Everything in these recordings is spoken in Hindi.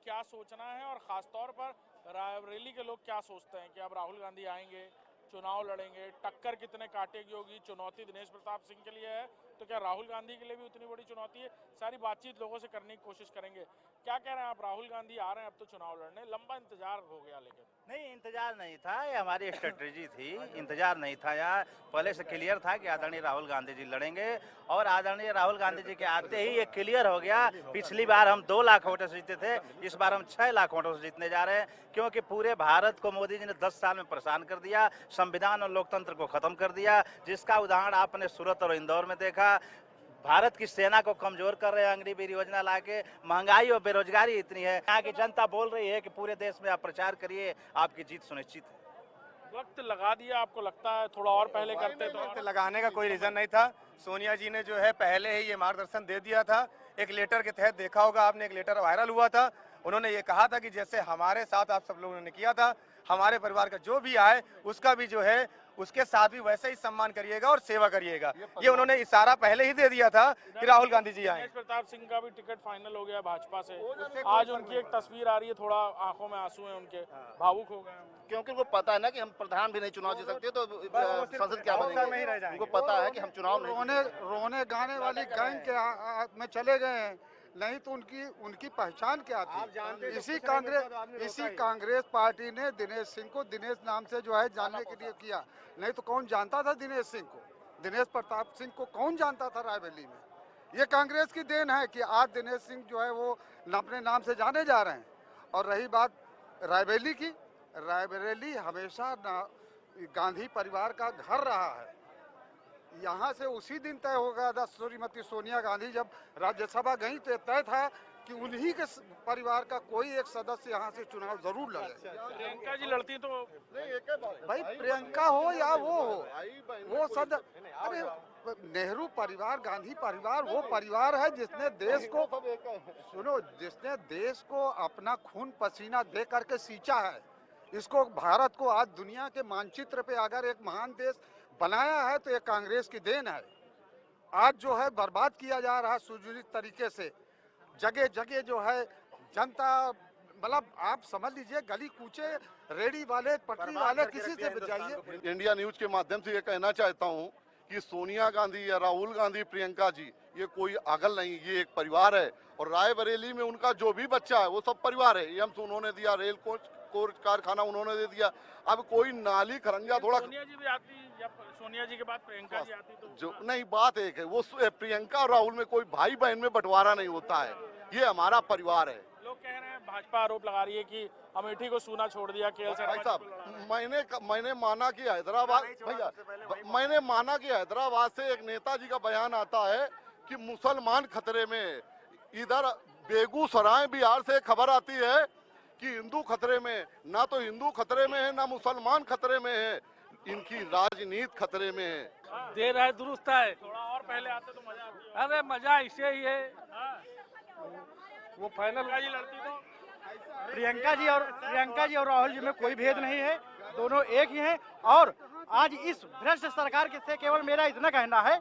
क्या सोचना है और ख़ासतौर पर रायबरेली के लोग क्या सोचते हैं कि अब राहुल गांधी आएंगे, चुनाव लड़ेंगे, टक्कर कितने कांटे की होगी, चुनौती दिनेश प्रताप सिंह के लिए है तो क्या राहुल गांधी के लिए भी उतनी बड़ी चुनौती है? सारी बातचीत लोगों से करने की कोशिश करेंगे। क्या कह रहे हैं आप? राहुल गांधी आ रहे हैं अब तो चुनाव लड़ने, लंबा इंतजार हो गया लेकिन नहीं, इंतजार नहीं था, ये हमारी स्ट्रेटजी थी। इंतजार नहीं था, यार पहले से क्लियर था कि आदरणीय राहुल गांधी जी लड़ेंगे और आदरणीय राहुल गांधी जी के आते ही ये क्लियर हो गया। पिछली बार हम 2 लाख वोटों से जीते थे, इस बार हम 6 लाख वोटों से जीतने जा रहे हैं, क्योंकि पूरे भारत को मोदी जी ने 10 साल में परेशान कर दिया, संविधान और लोकतंत्र को खत्म कर दिया, जिसका उदाहरण आपने सूरत और इंदौर में देखा। भारत की सेना को कमजोर कर रहे हैं अग्निवीर योजना लाके। महंगाई और बेरोजगारी इतनी है, यहाँ की जनता बोल रही है कि पूरे देश में आप प्रचार करिए, आपकी जीत सुनिश्चित है। वक्त लगा दिया, आपको लगता है थोड़ा और पहले करते तो? वक्त लगाने का कोई रीजन नहीं था। सोनिया जी ने जो है पहले ही ये मार्गदर्शन दे दिया था। एक लेटर के तहत देखा होगा आपने, एक लेटर वायरल हुआ था। उन्होंने ये कहा था कि जैसे हमारे साथ आप सब लोगों ने किया था, हमारे परिवार का जो भी आए उसका भी जो है उसके साथ भी वैसे ही सम्मान करिएगा और सेवा करिएगा। ये उन्होंने इशारा पहले ही दे दिया था कि राहुल गांधी जी आए। दिनेश प्रताप सिंह का भी टिकट फाइनल हो गया भाजपा से। आज उनकी एक तस्वीर आ रही है, थोड़ा आंखों में आंसू हैं उनके, भावुक हो गए। क्योंकि उनको पता है ना कि हम प्रधान भी नहीं चुनाव जीत सकते, तो संसद क्या बनेंगे। उनको पता है कि हम चुनाव नहीं। रोने गाने वाली गैंग के में चले गए हैं, नहीं तो उनकी पहचान क्या थी? इसी कांग्रेस पार्टी ने दिनेश सिंह को दिनेश नाम से जो है जानने के लिए किया, नहीं तो कौन जानता था दिनेश सिंह को? दिनेश प्रताप सिंह को कौन जानता था रायबरेली में? ये कांग्रेस की देन है कि आज दिनेश सिंह जो है वो अपने नाम से जाने जा रहे हैं। और रही बात रायबरेली की, रायबरेली हमेशा गांधी परिवार का घर रहा है। यहाँ से उसी दिन तय होगा था, श्रीमती सोनिया गांधी जब राज्यसभा गई तो तय था कि उन्हीं के परिवार का कोई एक सदस्य यहाँ से चुनाव जरूर लड़े। प्रियंका जी लड़ती तो भाई प्रियंका हो या वो अरे नेहरू परिवार, गांधी परिवार वो परिवार है जिसने देश को अपना खून पसीना दे करके सींचा है। इसको भारत को आज दुनिया के मानचित्र पे अगर एक महान देश बनाया है तो ये कांग्रेस की देन है। आज जो है बर्बाद किया जा रहा है सुनियोजित तरीके से, जगह जगह जो है जनता, मतलब आप समझ लीजिए गली कूचे, रेडी वाले, पटरी वाले, किसी से बचाइए। इंडिया न्यूज के माध्यम से ये कहना चाहता हूँ कि सोनिया गांधी या राहुल गांधी, प्रियंका जी, ये कोई अगल नहीं, ये एक परिवार है। और रायबरेली में उनका जो भी बच्चा है वो सब परिवार है। एम्स उन्होंने दिया, रेल कोच कारखाना उन्होंने दे दिया। अब कोई नाली खरंजा थोड़ा, सोनिया जी भी आती, या सोनिया जी के बाद प्रियंका जी आती तो जो नहीं, बात एक है, वो प्रियंका और राहुल में कोई भाई बहन में बंटवारा नहीं होता है, ये हमारा परिवार है। लोग कह रहे हैं, भाजपा आरोप लगा रही है कि अमेठी को सूना छोड़ दिया केएल भाई साहब, मैंने माना कि हैदराबाद, भैया मैंने माना कि हैदराबाद से एक नेताजी का बयान आता है कि मुसलमान खतरे में। इधर बेगूसराय बिहार से खबर आती है कि हिंदू खतरे में। ना तो हिंदू खतरे में है, ना मुसलमान खतरे में है, इनकी राजनीति खतरे में है। देर है दुरुस्त है, थोड़ा और पहले आते तो मजा आता। अरे मजा इसे ही है, वो फाइनल जी लड़ती तो प्रियंका जी और राहुल जी में कोई भेद नहीं है, दोनों एक ही हैं। और आज इस भ्रष्ट सरकार के से केवल मेरा इतना कहना है,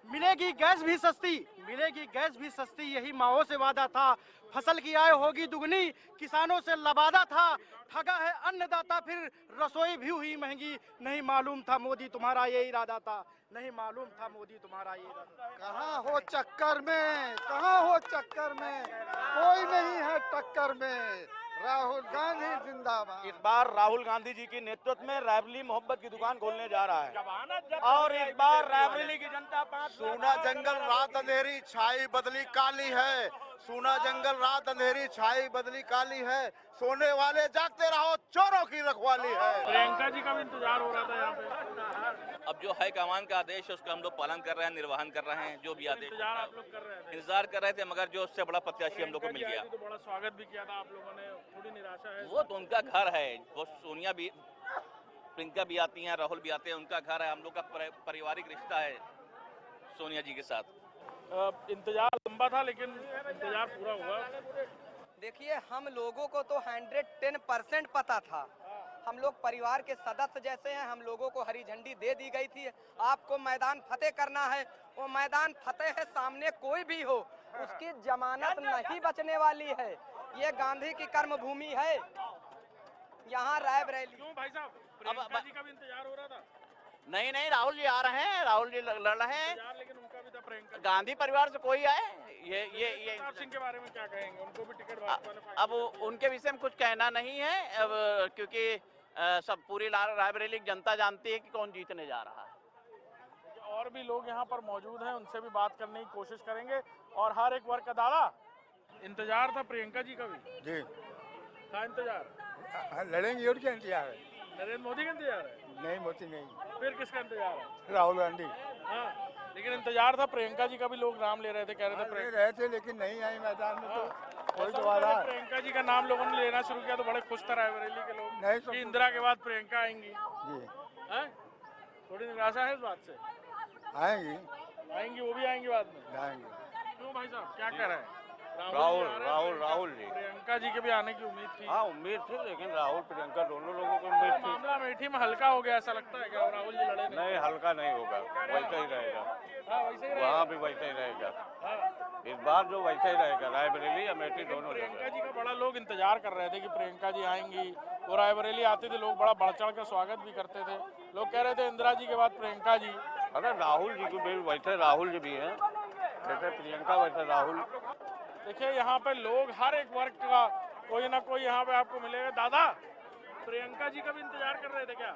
मिलेगी गैस भी सस्ती, यही माओ से वादा था। फसल की आय होगी दुगनी, किसानों से लबादा था। ठगा है अन्नदाता, फिर रसोई भी हुई महंगी। नहीं मालूम था मोदी तुम्हारा ये इरादा था, नहीं मालूम था मोदी तुम्हारा ये इरादा। कहाँ हो चक्कर में, कोई नहीं है टक्कर में। राहुल गांधी जिंदाबाद। इस बार राहुल गांधी जी के नेतृत्व में रायबरेली मोहब्बत की दुकान खोलने जा रहा है और इस बार रायबरेली की जनता 5 सूना जंगल रात अंधेरी छाई बदली काली है, सूना जंगल रात अंधेरी छाई बदली काली है, सोने वाले जागते रहो, चोरों की रखवाली है। प्रियंका जी का भी इंतजार हो रहा था यहाँ पे। अब जो हाई कमान का आदेश है उसका हम लोग पालन कर रहे हैं, निर्वहन कर रहे हैं। जो भी आदेश इंतजार आप लोग कर रहे थे? इंतजार कर रहे थे, मगर जो उससे बड़ा प्रत्याशी हम लोग को मिल गया। तो बड़ा स्वागत भी किया था आप लोगों ने, थोड़ी निराशा है? वो तो उनका घर है, वो सोनिया भी, प्रियंका भी आती हैं, राहुल भी आते हैं, उनका घर है। हम लोग का पारिवारिक रिश्ता है सोनिया जी के साथ। इंतजार लंबा था लेकिन इंतजार पूरा हुआ। देखिए, हम लोगों को तो 110% पता था। हम लोग परिवार के सदस्य जैसे हैं, हम लोगों को हरी झंडी दे दी गई थी। आपको मैदान फतेह करना है, वो मैदान फतेह है, सामने कोई भी हो उसकी जमानत नहीं बचने वाली है। ये गांधी की कर्मभूमि है, यहाँ रायबरेली। क्यों भाई साहब, प्रियंका जी का भी इंतजार हो रहा था? नहीं नहीं, राहुल जी आ रहे हैं, राहुल जी लड़ रहे हैं। इंतजार लेकिन उनका भी था प्रियंका जी। गांधी परिवार से कोई आए, ये प्रताप सिंह के बारे में क्या कहेंगे? उनको भी टिकट भाजपा ने अब उनके विषय में कुछ कहना नहीं है अब, क्योंकि सब पूरी रायबरेली की जनता जानती है कि कौन जीतने जा रहा है। और भी लोग यहाँ पर मौजूद हैं, उनसे भी बात करने की कोशिश करेंगे। और हर एक वर्ग का दादा इंतजार था प्रियंका जी का भी जी था इंतजार? लड़ेंगे और क्या इंतजार है? नरेंद्र मोदी का इंतजार है? नहीं मोदी नहीं, फिर किसका इंतजार है? राहुल गांधी हाँ, लेकिन इंतजार था प्रियंका जी का भी, लोग नाम ले रहे थे, कह रहे थे ले प्रियंका। रहे थे लेकिन नहीं आई मैदान में, तो कोई ऐसा तो लगा वादा कि प्रियंका जी का नाम लोगों ने लेना शुरू किया तो बड़े खुश थे रायबरेली के लोग नहीं, कि इंदिरा के बाद प्रियंका आएंगी। जी हैं? थोड़ी निराशा है इस बात से? आएंगी, आएंगी, वो भी आएंगी बाद में। आएंगी। क्यों भाई साहब, क्या कह रहे हैं? राहुल जी। प्रियंका जी के भी आने की उम्मीद थी। हाँ उम्मीद थी, लेकिन राहुल प्रियंका दोनों लोगों को तो उम्मीद थी। मामला अमेठी में हल्का हो गया ऐसा लगता है क्या? राहुल जी लड़े नहीं? हल्का नहीं होगा, वैसा ही रहेगा, हाँ, वैसे ही वहाँ रहेगा। भी वैसा ही रहेगा, हाँ। इस बार जो वैसा ही रहेगा, रायबरेली अमेठी लेकिन दोनों प्रियंका जगह। जी का बड़ा लोग इंतजार कर रहे थे कि प्रियंका जी आएंगी। वो रायबरेली आते थे, लोग बड़ा बढ़ चढ़ कर स्वागत भी करते थे। लोग कह रहे थे इंदिरा जी के बाद प्रियंका जी। अरे राहुल जी को भी वैसे राहुल जी भी हैं, जैसे प्रियंका वैसे राहुल। देखिए यहाँ पे लोग हर एक वर्ग का कोई ना कोई यहाँ पे आपको मिलेगा। दादा, प्रियंका जी का भी इंतजार कर रहे थे क्या?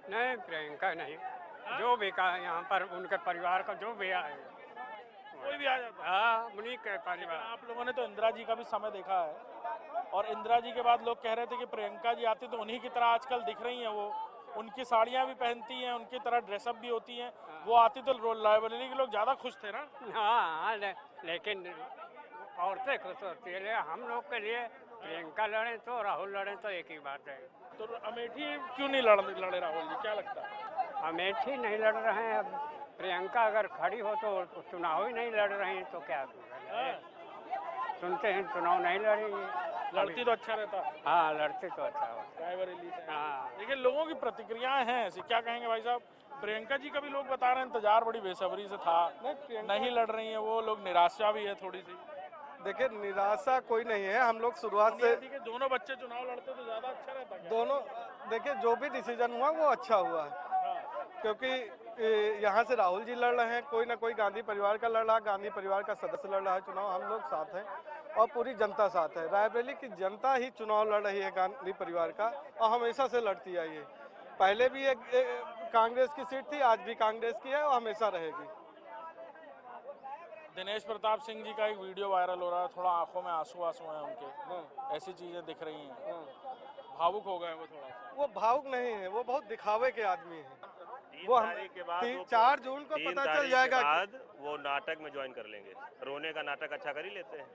नहीं प्रियंका नहीं, जो भी का यहाँ पर उनके परिवार का जो भी आए, कोई भी आ जाता। हाँ उन्हीं के परिवार। आप लोगों ने तो इंदिरा जी का भी समय देखा है, और इंदिरा जी के बाद लोग कह रहे थे कि प्रियंका जी आती तो उन्हीं की तरह आजकल दिख रही हैं। वो उनकी साड़ियाँ भी पहनती हैं, उनकी तरह ड्रेसअप भी होती हैं। वो आती तो रायबरेली के लोग ज़्यादा खुश थे ना? हाँ लेकिन औरतें खुश होती है, हम लोग के लिए प्रियंका लड़े तो राहुल लड़े तो एक ही बात है। तो अमेठी क्यों नहीं लड़े राहुल जी, क्या लगता है? अमेठी नहीं लड़ रहे हैं, अब प्रियंका अगर खड़ी हो तो चुनाव ही नहीं लड़ रही हैं, तो क्या सुनते हैं चुनाव नहीं लड़ेंगे। लड़ती तो अच्छा रहता। हाँ लड़ते तो अच्छा होता। रायबरेली से। हाँ देखिए लोगों की प्रतिक्रियाएं हैं ऐसी, क्या कहेंगे भाई साहब? प्रियंका जी का भी लोग बता रहे हैं इंतजार बड़ी बेसब्री से था, नहीं लड़ रही हैं वो लोग, निराशा भी है थोड़ी सी। देखिए निराशा कोई नहीं है, हम लोग शुरुआत से दोनों बच्चे चुनाव लड़ते तो ज्यादा अच्छा रहता क्या? दोनों देखिए जो भी डिसीजन हुआ वो अच्छा हुआ है, क्योंकि यहाँ से राहुल जी लड़ रहे हैं, कोई ना कोई गांधी परिवार का लड़ रहा है, गांधी परिवार का सदस्य लड़ रहा है चुनाव, हम लोग साथ हैं और पूरी जनता साथ है। रायबरेली की जनता ही चुनाव लड़ रही है गांधी परिवार का, और हमेशा से लड़ती आई है। पहले भी एक कांग्रेस की सीट थी, आज भी कांग्रेस की है और हमेशा रहेगी। दिनेश प्रताप सिंह जी का एक वीडियो वायरल हो रहा है, थोड़ा आंखों में आंसू हैं उनके, ऐसी चीजें दिख रही हैं, भावुक हो गए वो थोड़ा सा। वो भावुक नहीं है, वो बहुत दिखावे के आदमी है। वो के बाद 4 जून को पता चल जाएगा के बाद वो नाटक में ज्वाइन कर लेंगे, रोने का नाटक अच्छा कर ही लेते हैं।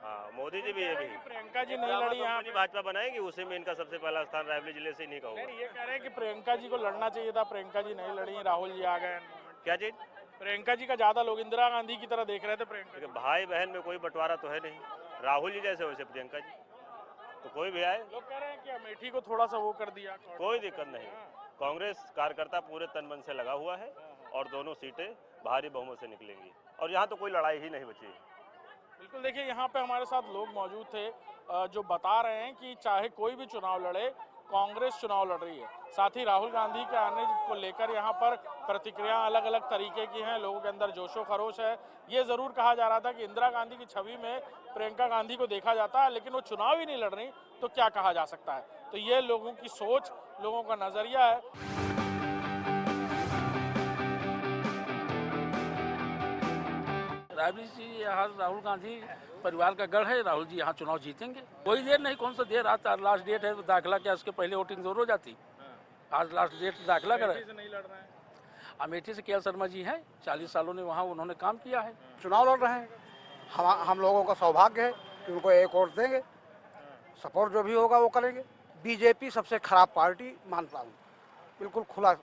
हाँ मोदी जी भी ये भी प्रियंका जी नहीं लड़ी यहाँ, भाजपा बनाएगी, उसी में इनका सबसे पहला स्थान रायबरेली जिले से ही नहीं कहूँगा। ये कह रहे हैं कि प्रियंका जी को लड़ना चाहिए था, प्रियंका जी नहीं लड़ी, राहुल जी आ गए। क्या चीज? प्रियंका जी का ज्यादा लोग इंदिरा गांधी की तरह देख रहे थे प्रियंका जी। भाई बहन में कोई बंटवारा तो है नहीं, राहुल जी जैसे वैसे प्रियंका जी, तो कोई भी आए। लोग कह रहे हैं कि अमेठी को थोड़ा सा वो कर दिया। कोई दिक्कत नहीं, कांग्रेस कार्यकर्ता पूरे तन मन से लगा हुआ है और दोनों सीटें भारी बहुमत से निकलेंगी, और यहाँ तो कोई लड़ाई ही नहीं बची। बिल्कुल, देखिए यहाँ पे हमारे साथ लोग मौजूद थे जो बता रहे हैं कि चाहे कोई भी चुनाव लड़े, कांग्रेस चुनाव लड़ रही है। साथ ही राहुल गांधी के आने को लेकर यहाँ पर प्रतिक्रिया अलग अलग तरीके की हैं, लोगों के अंदर जोशो खरोश है। ये जरूर कहा जा रहा था कि इंदिरा गांधी की छवि में प्रियंका गांधी को देखा जाता है, लेकिन वो चुनाव ही नहीं लड़ रही, तो क्या कहा जा सकता है। तो ये लोगों की सोच, लोगों का नजरिया है। राबड़ी जी यहाँ राहुल गांधी परिवार का गढ़ है, राहुल जी यहाँ चुनाव जीतेंगे। कोई देर नहीं, कौन सा देर, आज लास्ट डेट है, दाखिला क्या उसके पहले वोटिंग जरूर हो जाती। आज लास्ट डेट दाखिला करा। अमेठी से केएल शर्मा जी हैं, 40 सालों ने वहाँ उन्होंने काम किया है। चुनाव लड़ रहे हैं, हम लोगों का सौभाग्य है कि उनको एक वोट देंगे, सपोर्ट जो भी होगा वो करेंगे। बीजेपी सबसे खराब पार्टी मानता हूँ, बिल्कुल खुला,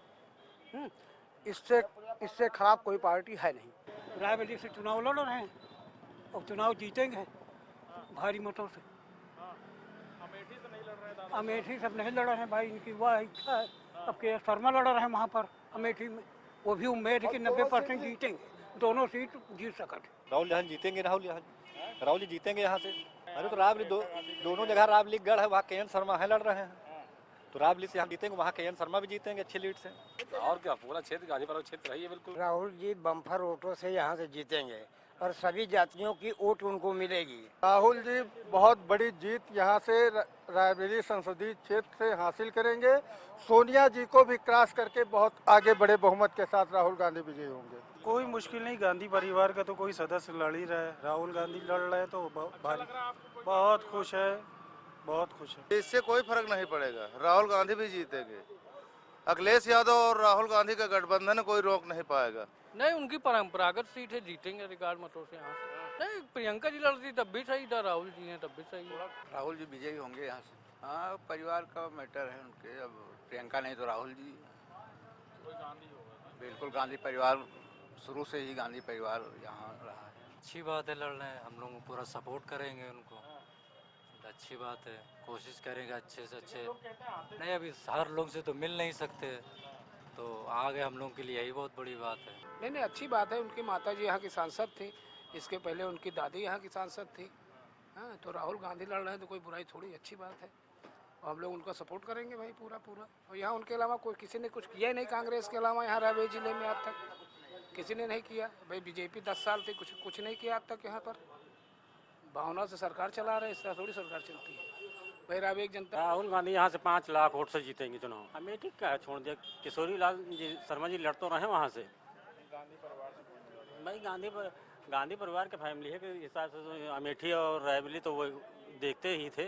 इससे खराब कोई पार्टी है नहीं। रायबरेली से चुनाव लड़ रहे हैं और चुनाव जीतेंगे भारी मतों से। अमेठी से नहीं लड़ रहे, अमेठी सब नहीं लड़ रहे हैं भाई, इनकी वह इच्छा है। अब के शर्मा लड़ रहे हैं वहाँ पर अमेठी में, वो भी उम्मीद है कि 90% जीतेंगे, दोनों सीट जीत सकते। राहुल यहाँ जीतेंगे, राहुल जी जीतेंगे यहाँ से। अरे तो राबली दोनों जगह राबली गढ़ है, वहाँ के एन शर्मा है लड़ रहे हैं, तो राबली से हम जीतेंगे, वहाँ के एन शर्मा भी जीतेंगे अच्छी लीड से। और क्या, पूरा क्षेत्र गांधी परिवार क्षेत्र है ये बिल्कुल। राहुल जी बम्फर वोटों से यहाँ से जीतेंगे और सभी जातियों की वोट उनको मिलेगी। राहुल जी बहुत बड़ी जीत यहाँ से रायबरेली संसदीय क्षेत्र से हासिल करेंगे। सोनिया जी को भी क्रॉस करके बहुत आगे बड़े बहुमत के साथ राहुल गांधी विजयी होंगे। कोई मुश्किल नहीं, गांधी परिवार का तो कोई सदस्य लड़ ही रहा है, राहुल गांधी लड़ रहे हैं तो बहुत खुश है, बहुत खुश है। इससे कोई फर्क नहीं पड़ेगा, राहुल गांधी भी जीतेंगे। अखिलेश यादव और राहुल गांधी का गठबंधन कोई रोक नहीं पाएगा। नहीं, उनकी परंपरागत सीट है, जीतेंगे रिकॉर्ड मतों से यहाँ से। नहीं, प्रियंका जी लड़ती तब भी सही था, राहुल जी हैं तब भी सही है। राहुल जी विजयी होंगे यहाँ से। हाँ, परिवार का मैटर है उनके, अब प्रियंका नहीं तो राहुल जी। बिल्कुल गांधी परिवार शुरू से ही गांधी परिवार यहाँ रहा है। अच्छी बात है, लड़ रहे हैं, हम लोग पूरा सपोर्ट करेंगे उनको, अच्छी बात है, कोशिश करेंगे अच्छे से अच्छे। नहीं, अभी हर लोग से तो मिल नहीं सकते, तो आगे हम लोगों के लिए यही बहुत बड़ी बात है। नहीं, अच्छी बात है, उनकी माता जी यहाँ की सांसद थी, इसके पहले उनकी दादी यहाँ की सांसद थी। हाँ, तो राहुल गांधी लड़ रहे हैं तो कोई बुराई थोड़ी, अच्छी बात है, और हम लोग उनका सपोर्ट करेंगे भाई पूरा। और यहाँ उनके अलावा कोई किसी ने कुछ किया ही नहीं, कांग्रेस के अलावा यहाँ रायबरेली जिले में आज तक किसी ने नहीं किया। भाई बीजेपी 10 साल थी, कुछ नहीं किया आज तक यहाँ पर, भावना से सरकार चला रहे, इस तरह थोड़ी सरकार चलती है भाई। रायबरेली जनता राहुल गांधी यहाँ से 5 लाख वोट से जीतेंगे चुनाव। अमेठी का छोड़ दिया, किशोरी लाल जी शर्मा जी लड़ तो रहे वहाँ से। भाई गांधी परिवार के फैमिली है के हिसाब से तो अमेठी और रायबरेली तो वो देखते ही थे,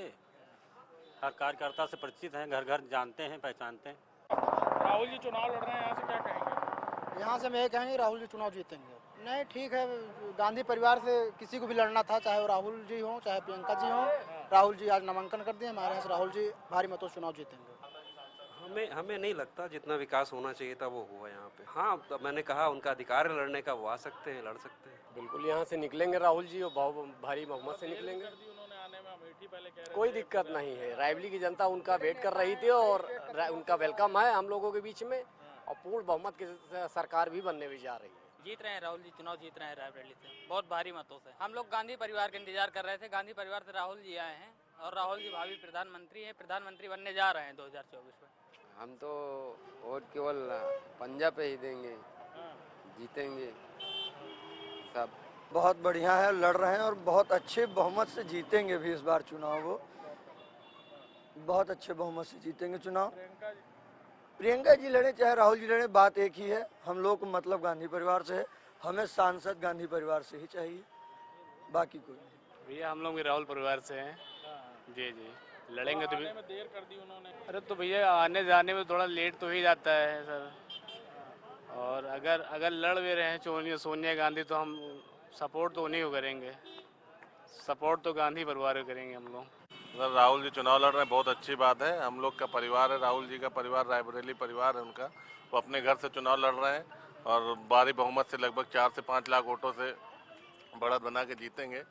हर कार्यकर्ता से परिचित हैं, घर घर जानते हैं, पहचानते हैं। राहुल जी चुनाव लड़ रहे हैं, यहाँ से क्या कहेंगे? यहाँ से मैं कहेंगे राहुल जी चुनाव जीतेंगे। नहीं, ठीक है, गांधी परिवार से किसी को भी लड़ना था, चाहे वो राहुल जी हो चाहे प्रियंका जी हो, राहुल जी आज नामांकन कर दिए, हमारे यहाँ से राहुल जी भारी मतों से चुनाव जीतेंगे। हमें नहीं लगता जितना विकास होना चाहिए था वो हुआ यहाँ पे। हाँ, तो मैंने कहा उनका अधिकार है लड़ने का, वो आ सकते हैं, लड़ सकते हैं। बिल्कुल यहाँ से निकलेंगे राहुल जी और भारी बहुमत से निकलेंगे, कोई दिक्कत नहीं है। रायबरेली की जनता उनका वेट कर रही थी और उनका वेलकम है हम लोगों के बीच में, और पूर्ण बहुमत की सरकार भी बनने भी जा रही है। जीत रहे हैं राहुल जी, चुनाव जीत रहे हैं रायबरेली से बहुत भारी मतों से। हम लोग गांधी परिवार का इंतजार कर रहे थे, गांधी परिवार से राहुल जी आए हैं और राहुल जी भावी प्रधानमंत्री हैं, प्रधानमंत्री बनने जा रहे हैं 2024 में। हम तो वोट केवल पंजाब पे ही देंगे, जीतेंगे सब। बहुत बढ़िया है, लड़ रहे हैं और बहुत अच्छे बहुमत से जीतेंगे भी इस बार चुनाव को, बहुत अच्छे बहुमत से जीतेंगे चुनाव। प्रियंका जी लड़े चाहे राहुल जी लड़े, बात एक ही है, हम लोग को मतलब गांधी परिवार से है, हमें सांसद गांधी परिवार से ही चाहिए, बाकी कोई नहीं। भैया हम लोग भी राहुल परिवार से हैं। जी जी, लड़ेंगे तो आने में देर कर दी उन्होंने। अरे तो भैया आने जाने में थोड़ा लेट तो ही जाता है सर, और अगर लड़ भी रहे हैं सोनिया गांधी तो हम सपोर्ट तो उन्हीं को करेंगे, सपोर्ट तो गांधी परिवार को करेंगे हम लोग। सर राहुल जी चुनाव लड़ रहे हैं, बहुत अच्छी बात है, हम लोग का परिवार है, राहुल जी का परिवार रायबरेली परिवार है उनका, वो अपने घर से चुनाव लड़ रहे हैं और भारी बहुमत से लगभग 4 से 5 लाख वोटों से बढ़त बना के जीतेंगे।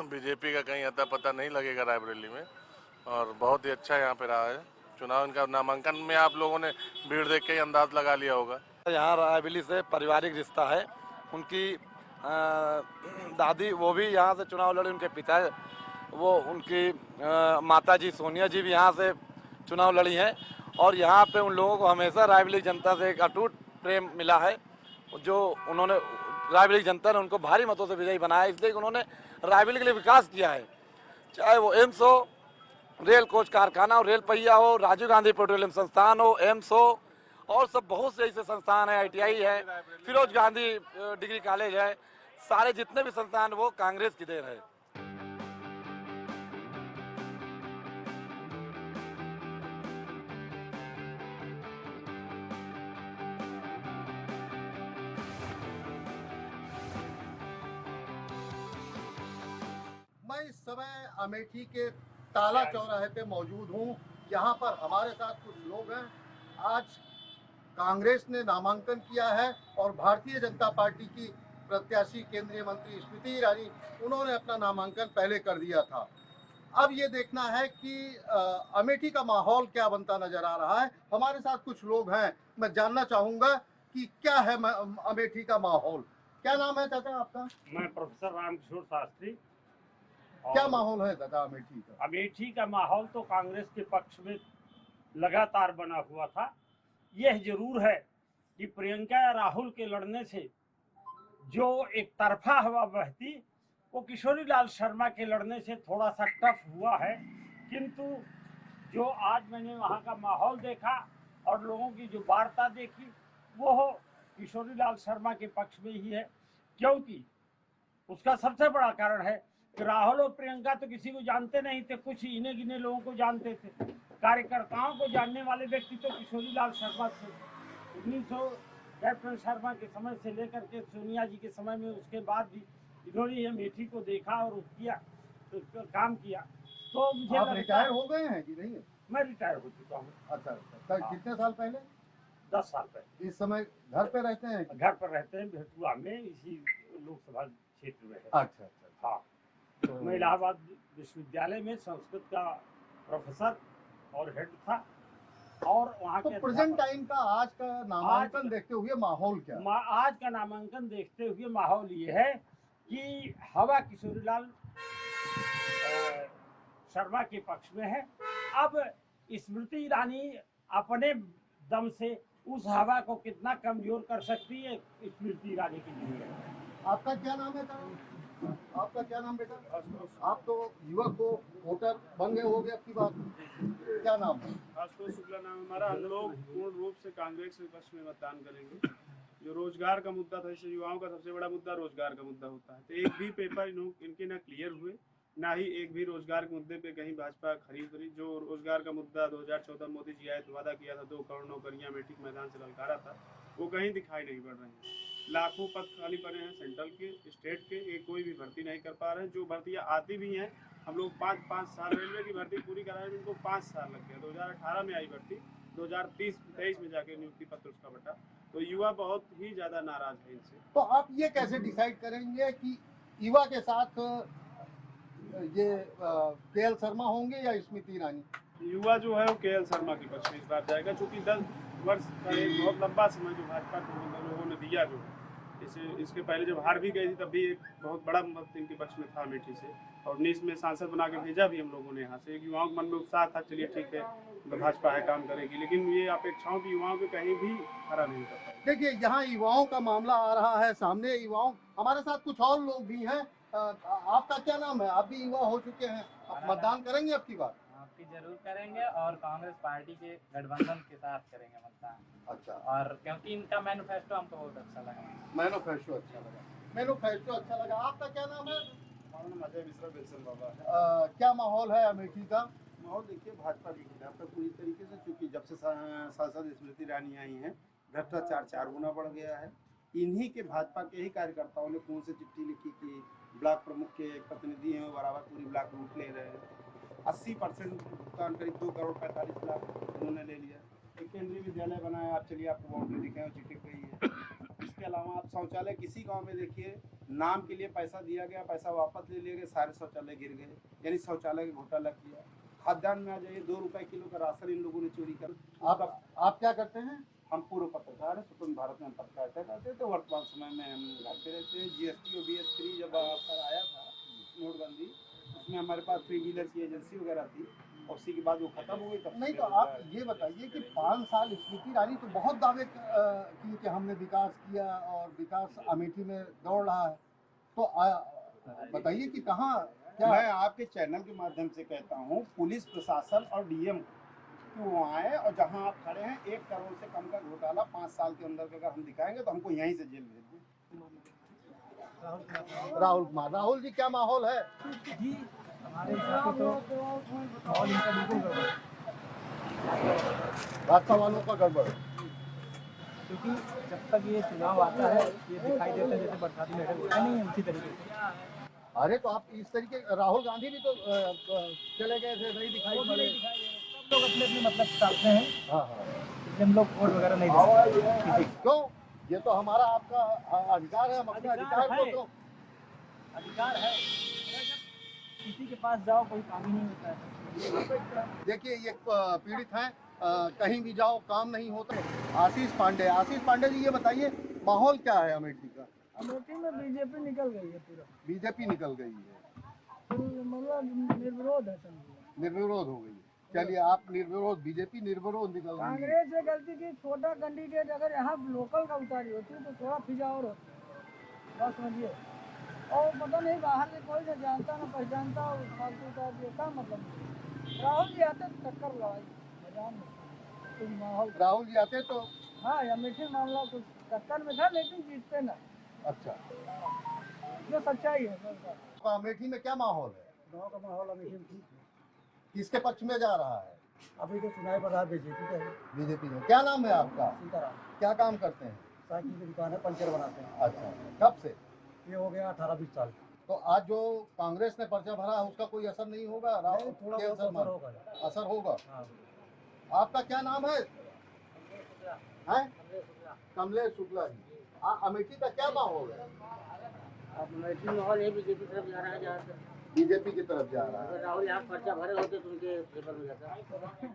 बीजेपी का कहीं अता पता नहीं लगेगा रायबरेली में, और बहुत ही अच्छा यहाँ पे रहा है चुनाव इनका। नामांकन में आप लोगों ने भीड़ देख के ही अंदाज लगा लिया होगा। यहाँ रायबरेली से पारिवारिक रिश्ता है, उनकी दादी वो भी यहाँ से चुनाव लड़े, उनके पिता वो उनकी माता जी सोनिया जी भी यहाँ से चुनाव लड़ी हैं, और यहाँ पे उन लोगों को हमेशा रायबरेली जनता से एक अटूट प्रेम मिला है, जो उन्होंने रायबरेली जनता ने उनको भारी मतों से विजयी बनाया, इसलिए उन्होंने रायबरेली के लिए विकास किया है, चाहे वो एम्स हो, रेल कोच कारखाना हो, रेल पहिया हो, राजीव गांधी पेट्रोलियम संस्थान हो, एम्स हो, और सब बहुत से ऐसे संस्थान है, ITI है, फिरोज गांधी डिग्री कॉलेज है, सारे जितने भी संस्थान वो कांग्रेस की देन है। मैं इस समय अमेठी के ताला चौराहे पे मौजूद हूँ। यहाँ पर हमारे साथ कुछ लोग हैं। आज कांग्रेस ने नामांकन किया है और भारतीय जनता पार्टी की प्रत्याशी केंद्रीय मंत्री स्मृति ईरानी, उन्होंने अपना नामांकन पहले कर दिया था। अब ये देखना है कि अमेठी का माहौल क्या बनता नजर आ रहा है। हमारे साथ कुछ लोग हैं, मैं जानना चाहूँगा कि क्या है अमेठी का माहौल। क्या नाम है चाचा आपका? मैं प्रोफेसर रामकिशोर शास्त्री। क्या माहौल है दादा अमेठी का? अमेठी का माहौल तो कांग्रेस के पक्ष में लगातार बना हुआ था। यह जरूर है कि प्रियंका या राहुल के लड़ने से जो एक तरफा हवा बहती, वो किशोरी लाल शर्मा के लड़ने से थोड़ा सा टफ हुआ है। किंतु जो आज मैंने वहाँ का माहौल देखा और लोगों की जो वार्ता देखी, वो किशोरी लाल शर्मा के पक्ष में ही है। क्योंकि उसका सबसे बड़ा कारण है कि राहुल और प्रियंका तो किसी को जानते नहीं थे, कुछ इन्हें गिने लोगों को जानते थे। कार्यकर्ताओं को जानने वाले व्यक्ति तो किशोरी लाल शर्मा थे। 1900 कैप्टन शर्मा के समय से लेकर के सोनिया जी के समय में, उसके बाद भी इन्होंने अमेठी को देखा और किया, तो काम किया। तो मुझे आप रिटायर हो गए हैं कि नहीं? मैं रिटायर हो चुका हूँ। अच्छा, कितने साल पहले? 10 साल पहले। इस समय घर पे रहते हैं? घर पर रहते हैं, भेटुआ में, इसी लोकसभा क्षेत्र में है। अच्छा। हाँ, तो मैं इलाहाबाद विश्वविद्यालय में संस्कृत का प्रोफेसर और हेड था। और वहाँ तो के प्रेजेंट टाइम का आज का नामांकन देखते हुए माहौल क्या? आज का नामांकन देखते हुए माहौल ये है कि हवा किशोरीलाल शर्मा के पक्ष में है। अब स्मृति ईरानी अपने दम से उस हवा को कितना कमजोर कर सकती है, स्मृति ईरानी की नहीं है। आपका क्या नाम है? आपका क्या नाम बेटा? आप तो युवक को वोटर बन गए होगे अब की बात, क्या नाम है? आशुतोष शुक्ला नाम हमारा। हम लोग पूर्ण रूप से कांग्रेस के पक्ष में मतदान करेंगे। जो रोजगार का मुद्दा था, इससे युवाओं का सबसे बड़ा मुद्दा रोजगार का मुद्दा होता है। तो एक भी पेपर इनके ना क्लियर हुए, ना ही एक भी रोजगार के मुद्दे पे कहीं भाजपा खरी उतरी। जो रोजगार का मुद्दा 2014 मोदी जी आए तो वादा किया था 2 करोड़ नौकरियां अमेठी मैदान से ललकारा था, वो कहीं दिखाई नहीं पड़ रही है। लाखों पद खाली पड़े हैं सेंट्रल के, स्टेट के, ये कोई भी भर्ती नहीं कर पा रहे हैं। जो भर्तियाँ आती भी हैं, हम लोग 5-5 साल रेलवे की भर्ती पूरी कराए में इनको 5 साल लग गया। 2018 में आई भर्ती, 2023 में जाके नियुक्ति पत्र उसका बटा। तो युवा बहुत ही ज़्यादा नाराज है इनसे। तो आप ये कैसे डिसाइड करेंगे कि युवा के साथ ये केएल शर्मा होंगे या स्मृति ईरानी? युवा जो है वो केएल शर्मा के पक्ष में इस बार जाएगा, क्योंकि 10 वर्ष का एक बहुत लंबा समय जो भाजपा को लोगों ने दिया, जो इसके पहले जब हार भी गई थी तब भी एक बहुत बड़ा मत इनके पक्ष में था अमेठी से। और 19 में सांसद बना के भेजा भी हम लोगों ने यहाँ से। युवाओं के मन में उत्साह था, चलिए ठीक है तो भाजपा है काम करेगी, लेकिन ये अपेक्षाओं की युवाओं को कहीं भी खरा नहीं करता। देखिए, यहाँ युवाओं का मामला आ रहा है सामने। युवाओं, हमारे साथ कुछ और लोग भी हैं। आपका क्या नाम है? आप भी युवा हो चुके हैं, आप मतदान करेंगे अब की बार? आपकी जरूर करेंगे और कांग्रेस पार्टी के गठबंधन के साथ करेंगे मतदान। अच्छा। और क्योंकि इनका मैनिफेस्टो हमको बहुत अच्छा लगा। मैनिफेस्टो अच्छा लगा। मैनिफेस्टो अच्छा लगा। आपका क्या नाम है? अजय मिश्रा बेलसन बाबा। क्या माहौल है अमेठी का? माहौल देखिए भाजपा के खिलाफ तो पूरी तरीके से, चूंकि जब से सांसद स्मृति ईरानी आई हैं, भ्रष्टाचार 4 गुना बढ़ गया है। इन्हीं के भाजपा के ही कार्यकर्ताओं ने कौन से चिट्ठी लिखी कि ब्लॉक प्रमुख के एक प्रतिनिधि हैं, बराबर पूरी ब्लॉक लूट ले रहे हैं। 80% भुगतान करीब 2 करोड़ 45 लाख उन्होंने ले लिया। एक केंद्रीय विद्यालय बनाया, आप चलिए आपको बाउंड्री दिखाएं, चिटक गई है। इसके अलावा आप शौचालय किसी गांव में देखिए, नाम के लिए पैसा दिया गया, पैसा वापस ले लिए गए, सारे शौचालय गिर गए, यानी शौचालय का घोटाला किया। खाद्यान्न में आ जाइए, 2 रुपए किलो का राशन इन लोगों ने चोरी कर। आप क्या करते हैं? हम पूर्व पत्रकार हैं, स्वतंत्र भारत में हम पत्रकारिता करते थे। वर्तमान समय में हम घर पे रहते हैं। GST और BS3 जब आया था नोटबंदी, उसमें हमारे पास 3 व्हीलर की एजेंसी वगैरह थी, और उसी के बाद वो खत्म हो गई। तब नहीं, तो आप ये बताइए कि 5 साल स्मृति ईरानी तो बहुत दावे किए कि हमने विकास किया और विकास अमेठी में दौड़ रहा है, तो बताइए कि कहाँ क्या? मैं आपके चैनल के माध्यम से कहता हूँ, पुलिस प्रशासन और DM कि वो आए, और जहाँ आप खड़े हैं 1 करोड़ से कम का घोटाला 5 साल के अंदर अगर हम दिखाएंगे तो हमको यहीं से जेल भेज दें। राहुल कुमार। राहुल जी, क्या माहौल है? जी हमारे हिसाब से तो माहौल इनका बिल्कुल गड़बड़, भाजपा वालों का गड़बड़, क्योंकि जब तक ये चुनाव आता है ये दिखाई देता है जैसे बरसाती मेडल होता नहीं है, उसी तरीके से। अरे तो आप इस तरीके, राहुल गांधी भी तो चले गए थे, नहीं दिखाई पड़े। सब लोग अपने अपने मतलब चाहते हैं। हाँ, इसलिए हम लोग वोट वगैरह नहीं देते किसी को। क्यों? ये तो हमारा आपका अधिकार है, हम अपने अधिकार को तो अधिकार है। किसी के पास जाओ कोई काम ही नहीं होता है। देखिए, ये पीड़ित हैं, कहीं भी जाओ काम नहीं होता। आशीष पांडे जी, ये बताइए माहौल क्या है अमेठी का? अमेठी में बीजेपी निकल गई है, पूरा बीजेपी निकल गई है। मतलब निर्विरोध है समझिए। निर्विरोध हो गई। चलिए आप निर्विरोध, बीजेपी निर्विरोध निकल रही है। कांग्रेस से गलती की, छोटा कैंडिडेट अगर यहाँ लोकल का उतारी होती तो थोड़ा फिजा और होती, बस समझिए। और पता नहीं बाहर से कोई न जानता न पहचानता, फालतू उतार दिया, क्या मतलब नहीं। राहुल जी आते तो टक्कर लड़ाई मैदान में कुछ माहौल। राहुल जी आते तो हाँ, अमेठी मामला कुछ टक्कर में था लेकिन जीतते ना। अच्छा, जो सच्चाई है सर। तो अमेठी में क्या माहौल है? गाँव का माहौल अमेठी में ठीक है। किसके पक्ष में जा रहा है? अभी तो चुनाव प्रधान बीजेपी का है। बीजेपी में। क्या नाम है आपका? सीताराम। क्या काम करते हैं? साइकिल की दुकान है, पंचर बनाते हैं। अच्छा, कब से? ये हो गया 18-20 साल। तो आज जो कांग्रेस ने पर्चा भरा है उसका कोई असर नहीं होगा? राहुल थोड़ा के बहुत असर होगा। असर होगा। हाँ। आपका क्या नाम है? कमलेश शुक्ला जी। अमेठी का क्या माहौल है? अमेठी माहौल है बीजेपी तरफ जा रहा है ज़्यादातर। बीजेपी की तरफ जा रहा है। अगर राहुल यहाँ पर्चा भरे होते तो उनके फेवर में जाता।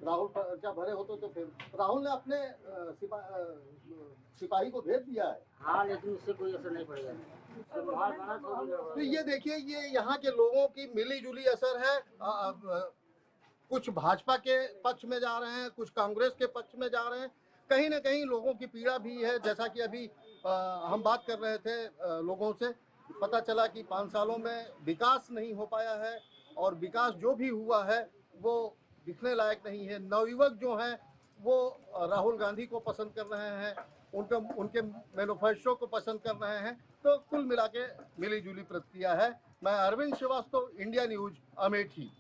राहुल पर्चा भरे होते तो फिर राहुल ने अपने सिपाही को भेज दिया है। हाँ, लेकिन उससे कोई असर नहीं पड़ेगा। तो ये देखिए, ये यहाँ के लोगों की मिली जुली असर है। कुछ भाजपा के पक्ष में जा रहे हैं, कुछ कांग्रेस के पक्ष में जा रहे हैं। कहीं ना कहीं लोगों की पीड़ा भी है। जैसा कि अभी हम बात कर रहे थे लोगों से, पता चला कि 5 सालों में विकास नहीं हो पाया है, और विकास जो भी हुआ है वो दिखने लायक नहीं है। नवयुवक जो हैं वो राहुल गांधी को पसंद कर रहे हैं, उनके मैनिफेस्टो को पसंद कर रहे हैं। तो कुल मिला के मिली जुली प्रतिक्रिया है। मैं अरविंद श्रीवास्तव, इंडिया न्यूज, अमेठी।